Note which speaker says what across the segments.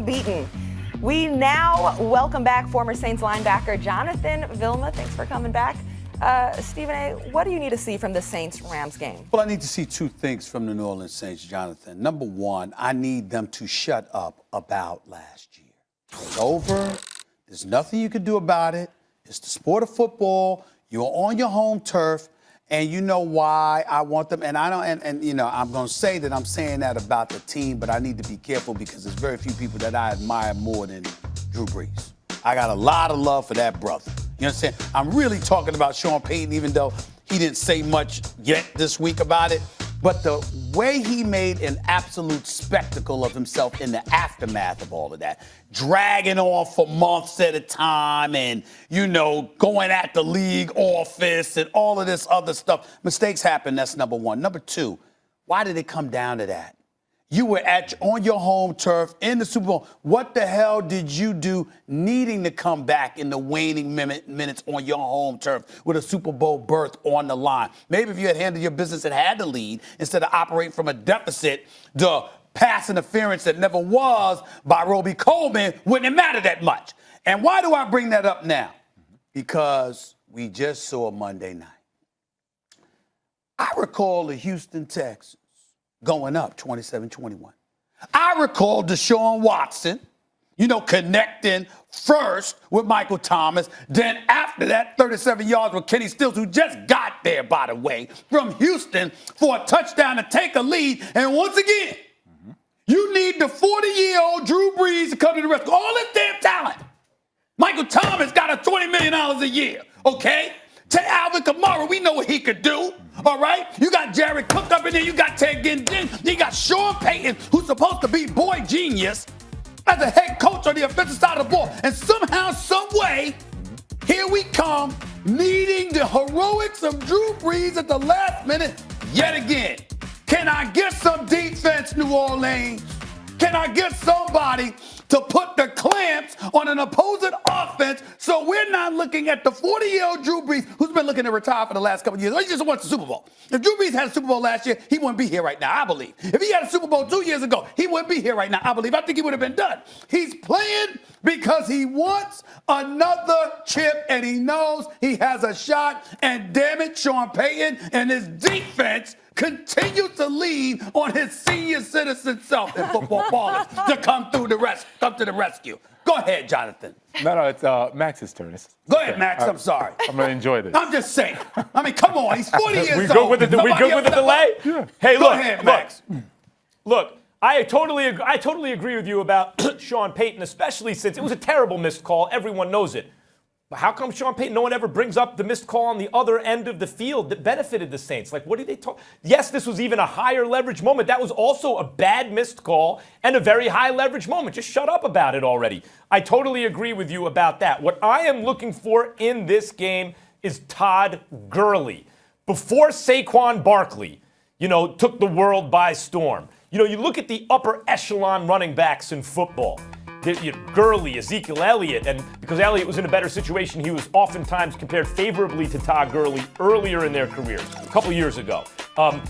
Speaker 1: unbeaten. We now welcome back former Saints linebacker Jonathan Vilma. Thanks for coming back. Stephen A., what do you need to see from the Saints-Rams game?
Speaker 2: Well, I need to see two things from the New Orleans Saints, Jonathan. Number one, I need them to shut up about last year. It's over. There's nothing you can do about it. It's the sport of football. You're on your home turf. And you know why I want them. And I don't. And you know, I'm going to say that I'm saying that about the team, but I need to be careful because there's very few people that I admire more than Drew Brees. I got a lot of love for that brother. You understand? I'm really talking about Sean Payton, even though he didn't say much yet this week about it. But the way he made an absolute spectacle of himself in the aftermath of all of that, dragging on for months at a time and, you know, going at the league office and all of this other stuff. Mistakes happen, that's number one. Number two, why did it come down to that? You were on your home turf in the Super Bowl. What the hell did you do needing to come back in the waning minutes on your home turf with a Super Bowl berth on the line? Maybe if you had handled your business and had the lead instead of operating from a deficit, the pass interference that never was by Roby Coleman wouldn't have mattered that much. And why do I bring that up now? Because we just saw Monday night. I recall the Houston Texans going up 27-21. I recall Deshaun Watson, you know, connecting first with Michael Thomas. Then after that, 37 yards with Kenny Stills, who just got there, by the way, from Houston for a touchdown to take a lead. And once again, you need the 40-year-old Drew Brees to come to the rescue. All this damn talent. Michael Thomas got a $20 million a year, okay? To Alvin Kamara, we know what he could do, all right? You got Jared Cook up in there. You got Ted Ginn. You got Sean Payton, who's supposed to be boy genius, as a head coach on the offensive side of the ball. And somehow, some way, here we come, needing the heroics of Drew Brees at the last minute yet again. Can I get some defense, New Orleans? Can I get somebody to put the clamps on an opposing offense so we're not looking at the 40-year-old Drew Brees who's been looking to retire for the last couple of years? Or he just wants the Super Bowl. If Drew Brees had a Super Bowl last year, he wouldn't be here right now, I believe. If he had a Super Bowl 2 years ago, he wouldn't be here right now, I believe. I think he would have been done. He's playing because he wants another chip and he knows he has a shot. And damn it, Sean Payton and his defense continue to lean on his senior citizen self in football ballers to come to the rescue. Go ahead, Jonathan.
Speaker 3: No, it's Max's turn.
Speaker 2: Go ahead, Max. I'm sorry.
Speaker 3: I'm going to enjoy this.
Speaker 2: I'm just saying. I mean, come on. He's 40 years old.
Speaker 3: We good with the delay?
Speaker 2: Yeah.
Speaker 3: Hey,
Speaker 2: Go
Speaker 3: look.
Speaker 2: ahead, Max.
Speaker 4: Look, I totally agree with you about Sean Payton, especially since it was a terrible missed call. Everyone knows it. But how come Sean Payton, no one ever brings up the missed call on the other end of the field that benefited the Saints? Like, what do they talk? Yes, this was even a higher leverage moment. That was also a bad missed call and a very high leverage moment. Just shut up about it already. I totally agree with you about that. What I am looking for in this game is Todd Gurley. Before Saquon Barkley, took the world by storm. You look at the upper echelon running backs in football. Gurley, Ezekiel Elliott, and because Elliott was in a better situation, he was oftentimes compared favorably to Todd Gurley earlier in their careers, a couple years ago.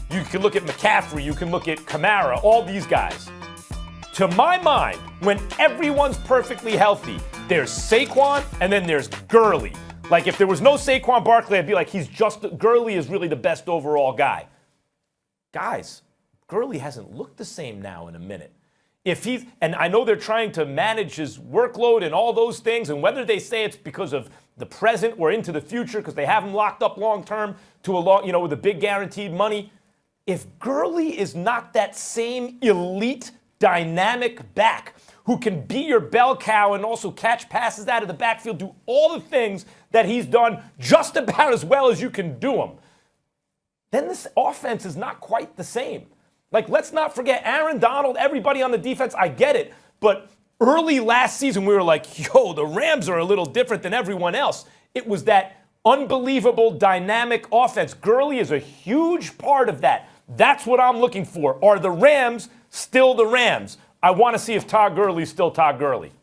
Speaker 4: You can look at McCaffrey, you can look at Kamara, all these guys. To my mind, when everyone's perfectly healthy, there's Saquon and then there's Gurley. Like if there was no Saquon Barkley, I'd be like, Gurley is really the best overall guy. Guys, Gurley hasn't looked the same now in a minute. And I know they're trying to manage his workload and all those things, and whether they say it's because of the present or into the future because they have him locked up long term to with a big guaranteed money. If Gurley is not that same elite dynamic back who can be your bell cow and also catch passes out of the backfield, do all the things that he's done just about as well as you can do them, then this offense is not quite the same. Like, let's not forget Aaron Donald, everybody on the defense, I get it. But early last season, we were like, the Rams are a little different than everyone else. It was that unbelievable dynamic offense. Gurley is a huge part of that. That's what I'm looking for. Are the Rams still the Rams? I want to see if Todd Gurley's still Todd Gurley.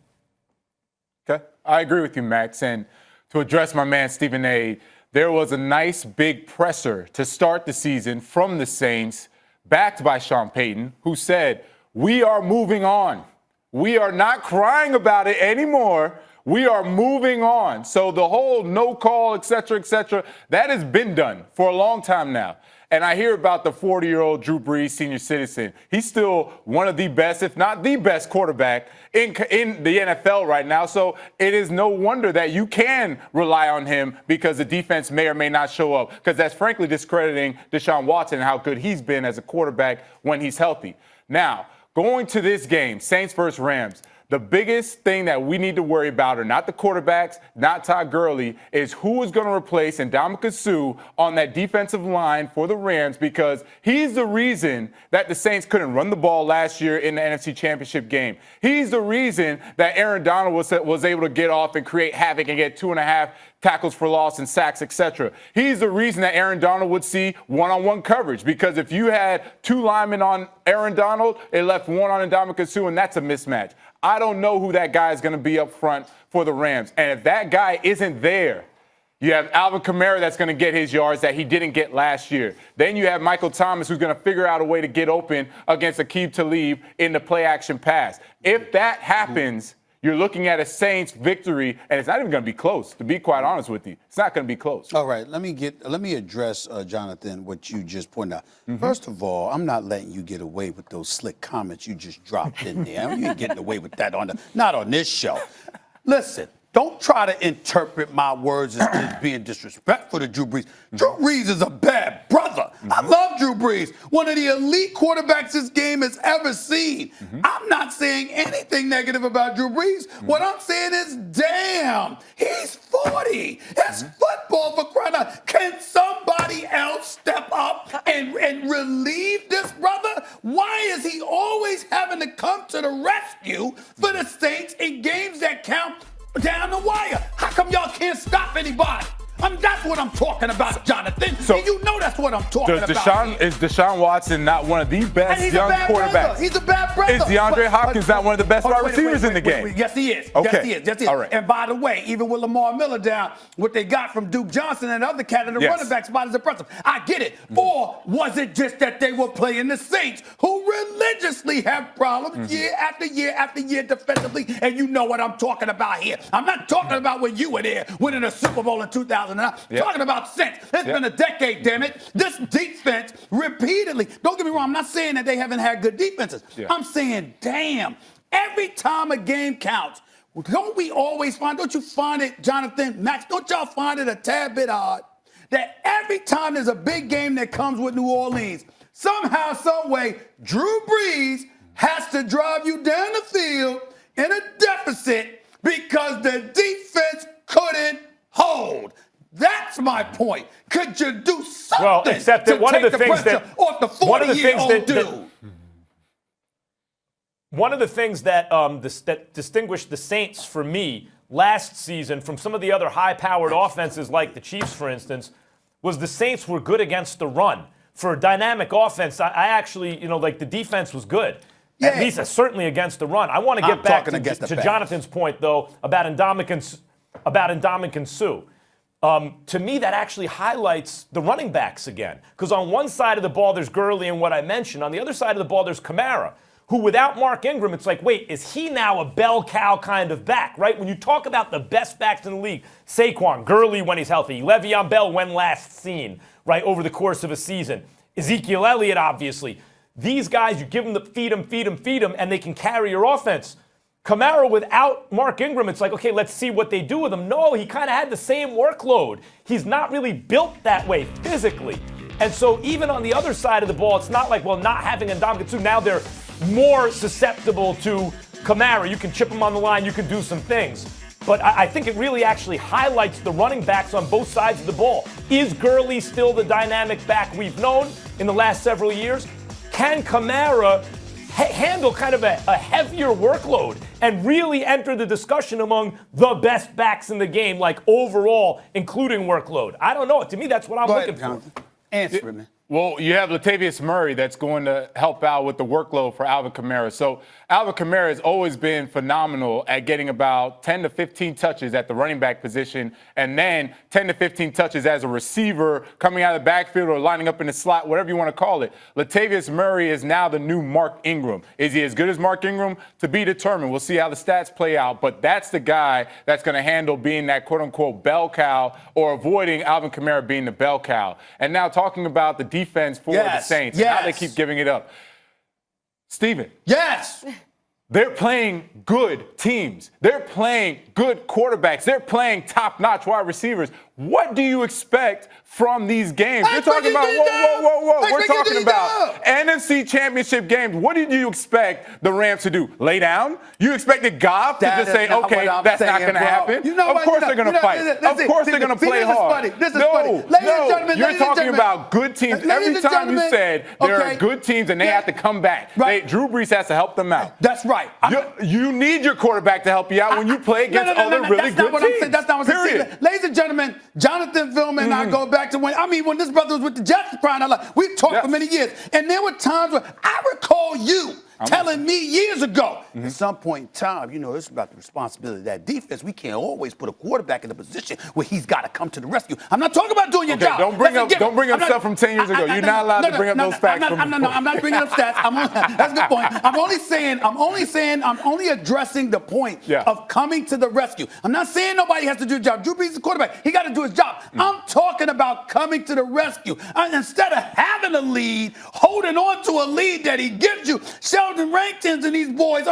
Speaker 3: Okay, I agree with you, Max. And to address my man Stephen A., there was a nice big presser to start the season from the Saints, backed by Sean Payton, who said, "We are moving on. We are not crying about it anymore. We are moving on. So the whole no call, et cetera, that has been done for a long time now. And I hear about the 40-year-old Drew Brees, senior citizen. He's still one of the best, if not the best quarterback in the NFL right now. So it is no wonder that you can rely on him because the defense may or may not show up, because that's frankly discrediting Deshaun Watson and how good he's been as a quarterback when he's healthy. Now, going to this game, Saints versus Rams, the biggest thing that we need to worry about are not the quarterbacks, not Todd Gurley, is who is going to replace Ndamukong Suh on that defensive line for the Rams, because he's the reason that the Saints couldn't run the ball last year in the NFC Championship game. He's the reason that Aaron Donald was able to get off and create havoc and get 2.5 tackles for loss and sacks, etc. He's the reason that Aaron Donald would see one-on-one coverage, because if you had 2 linemen on Aaron Donald, it left 1 on Ndamukong Suh, and that's a mismatch. I don't know who that guy is going to be up front for the Rams. And if that guy isn't there, you have Alvin Kamara that's going to get his yards that he didn't get last year. Then you have Michael Thomas, who's going to figure out a way to get open against Aqib Talib in the play-action pass. If that happens, you're looking at a Saints victory, and it's not even going to be close, to be quite honest with you. It's not going to be close.
Speaker 2: All right, let me address, Jonathan, what you just pointed out. First of all, I'm not letting you get away with those slick comments you just dropped in there. You ain't getting away with that not on this show. Listen, don't try to interpret my words as being disrespectful to Drew Brees. Drew Brees is a bad brother. I love Drew Brees, one of the elite quarterbacks this game has ever seen. I'm not saying anything negative about Drew Brees. What I'm saying is, damn, he's 40. That's football, for crying out. Can somebody else step up and relieve this brother? Why is he always having to come to the rescue for the Saints in games that count down the wire? How come y'all can't stop anybody? That's what I'm talking about, Jonathan. So, and you know that's what I'm talking about.
Speaker 3: Is Deshaun Watson not one of the best young quarterbacks?
Speaker 2: He's a bad brother.
Speaker 3: Is DeAndre Hopkins not one of the best wide receivers in the game?
Speaker 2: Yes, he is.
Speaker 3: Okay.
Speaker 2: Yes, he is.
Speaker 3: All right.
Speaker 2: And by the way, even with Lamar Miller down, what they got from Duke Johnson and other candidates, running back spot is impressive. I get it. Or was it just that they were playing the Saints, who religiously have problems year after year after year defensively? And you know what I'm talking about here. I'm not talking about when you were there winning a Super Bowl in 2009. Talking about since. It's been a decade, damn it. This defense repeatedly, don't get me wrong, I'm not saying that they haven't had good defenses. I'm saying, damn, every time a game counts, don't you find it, Jonathan, Max, don't y'all find it a tad bit odd that every time there's a big game that comes with New Orleans, somehow, some way, Drew Brees has to drive you down the field in a deficit because the defense couldn't hold. That's my point. Could you do something
Speaker 4: well, except that
Speaker 2: to
Speaker 4: one
Speaker 2: take
Speaker 4: of the
Speaker 2: the
Speaker 4: things
Speaker 2: pressure
Speaker 4: that,
Speaker 2: off the 40-year-old dude?
Speaker 4: One of the things that that distinguished the Saints for me last season from some of the other high-powered offenses like the Chiefs, for instance, was the Saints were good against the run. For a dynamic offense, I actually, the defense was good. At least certainly against the run. I want to get back to Jonathan's point, though, about Ndamukong Suh. To me, that actually highlights the running backs again. Because on one side of the ball, there's Gurley and what I mentioned. On the other side of the ball, there's Kamara, who without Mark Ingram, it's like, wait, is he now a bell cow kind of back, right? When you talk about the best backs in the league, Saquon, Gurley when he's healthy, Le'Veon Bell when last seen, right, over the course of a season, Ezekiel Elliott, obviously. These guys, you give them the feed them, and they can carry your offense. Kamara without Mark Ingram, it's like, okay, let's see what they do with him. No, he kind of had the same workload. He's not really built that way physically. And so even on the other side of the ball, it's not like, well, not having Ndamukong Suh, now they're more susceptible to Kamara. You can chip him on the line, you can do some things. But I think it really actually highlights the running backs on both sides of the ball. Is Gurley still the dynamic back we've known in the last several years? Can Kamara handle kind of a heavier workload and really enter the discussion among the best backs in the game, like overall, including workload? I don't know. To me, that's what I'm looking for.
Speaker 2: Answer it, man.
Speaker 3: Well, you have Latavius Murray that's going to help out with the workload for Alvin Kamara. So Alvin Kamara has always been phenomenal at getting about 10 to 15 touches at the running back position, and then 10 to 15 touches as a receiver coming out of the backfield or lining up in the slot, whatever you want to call it. Latavius Murray is now the new Mark Ingram. Is he as good as Mark Ingram? To be determined. We'll see how the stats play out, but that's the guy that's going to handle being that quote-unquote bell cow or avoiding Alvin Kamara being the bell cow. And now talking about the defense for the Saints and how they keep giving it up. Steven.
Speaker 2: Yes.
Speaker 3: They're playing good teams. They're playing good quarterbacks. They're playing top-notch wide receivers. What do you expect from these games? We're talking about, whoa. We're talking about NFC Championship games. What did you expect the Rams to do? Lay down? You expected Goff to just say, okay, that's not going to happen? Of course they're going to fight. Of course they're going to play hard. No, you're talking about good teams. Every time you said there are good teams and they have to come back. Drew Brees has to help them out.
Speaker 2: That's right.
Speaker 3: You need your quarterback to help you out when you play against other really good teams.
Speaker 2: That's not what I'm saying. Ladies and gentlemen, Jonathan Vilma and I go back to when this brother was with the Jets crying out loud. We've talked for many years. And there were times where I recall you telling me years ago, at some point in time, it's about the responsibility of that defense. We can't always put a quarterback in a position where he's got to come to the rescue. I'm not talking about doing your job.
Speaker 3: Don't bring up stuff from 10 years ago. You're not allowed to bring up those facts.
Speaker 2: I'm not bringing up stats. That's a good point. I'm only addressing the point of coming to the rescue. I'm not saying nobody has to do a job. Drew Brees is the quarterback. He got to do his job. I'm talking about coming to the rescue. Instead of having a lead, holding on to a lead that he gives you. Sheldon Rankin and these boys,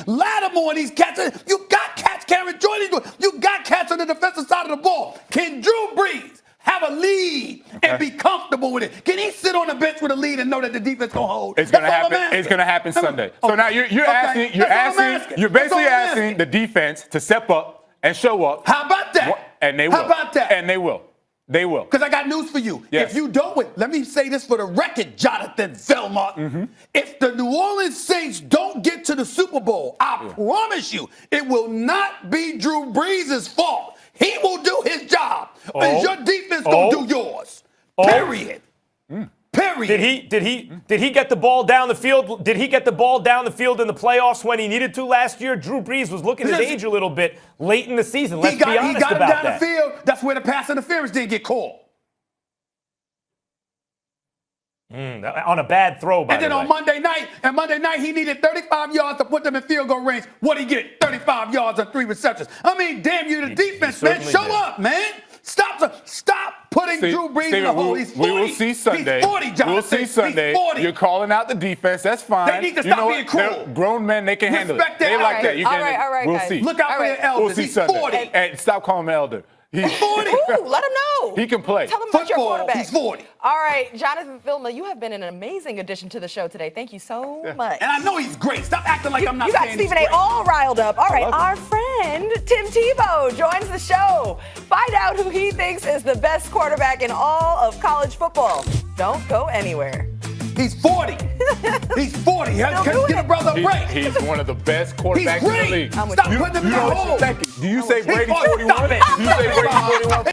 Speaker 2: Lattimore and these cats. You got cats carrying Jordan. You got cats on the defensive side of the ball. Can Drew Brees have a lead and be comfortable with it? Can he sit on the bench with a lead and know that the defense gonna hold?
Speaker 3: It's gonna happen. It's gonna happen Sunday. So now you're basically asking the defense to step up and show up.
Speaker 2: How about that?
Speaker 3: And they will.
Speaker 2: How about that?
Speaker 3: And they will. They will.
Speaker 2: Because I got news for you.
Speaker 3: Yes.
Speaker 2: If you don't win, let me say this for the record, Jonathan Vilma. If the New Orleans Saints don't get to the Super Bowl, I promise you, it will not be Drew Brees' fault. He will do his job. And your defense gonna do yours. Period. Period.
Speaker 4: Did he get the ball down the field? Did he get the ball down the field in the playoffs when he needed to last year? Drew Brees was looking his age a little bit late in the season. Let's be honest
Speaker 2: he got him
Speaker 4: about
Speaker 2: down the field. That's where the pass interference didn't get called.
Speaker 4: On a bad throw, by the way.
Speaker 2: And then on Monday night, he needed 35 yards to put them in field goal range. What did he get? 35 yards on 3 receptions. Damn you, the defense, man. Show up, man. Stop putting Drew Brees in the hole. He's 40.
Speaker 3: We will see Sunday.
Speaker 2: He's 40, Jonathan.
Speaker 3: We'll see Sunday.
Speaker 2: He's 40.
Speaker 3: You're calling out the defense. That's fine.
Speaker 2: They need to stop being cruel.
Speaker 3: They're grown men. They can handle it.
Speaker 2: Respect that.
Speaker 3: They like that.
Speaker 1: All right,
Speaker 3: we'll
Speaker 1: guys.
Speaker 3: see.
Speaker 2: Look out for your elders.
Speaker 3: We'll see
Speaker 2: He's
Speaker 3: Sunday.
Speaker 2: 40.
Speaker 3: And stop calling him elder.
Speaker 2: He's 40.
Speaker 1: Ooh, let him know.
Speaker 3: He can play.
Speaker 1: Tell him about your
Speaker 2: Football,
Speaker 1: quarterback.
Speaker 2: he's 40.
Speaker 1: All right, Jonathan Vilma, you have been an amazing addition to the show today. Thank you so much.
Speaker 2: And I know he's great. Stop acting like I'm not
Speaker 1: You got
Speaker 2: saying he's
Speaker 1: Stephen A.
Speaker 2: great.
Speaker 1: all riled up. All right, our friend Tim Tebow joins the show. Find out who he thinks is the best quarterback in all of college football. Don't go anywhere.
Speaker 2: He's 40. He's 40. Get a brother a break.
Speaker 3: He's one of the best quarterbacks
Speaker 2: He's
Speaker 3: in the league.
Speaker 2: great. Stop putting him in the hole.
Speaker 3: Do you say Brady's 41?
Speaker 2: Stop it.
Speaker 3: Do you say Brady's 41?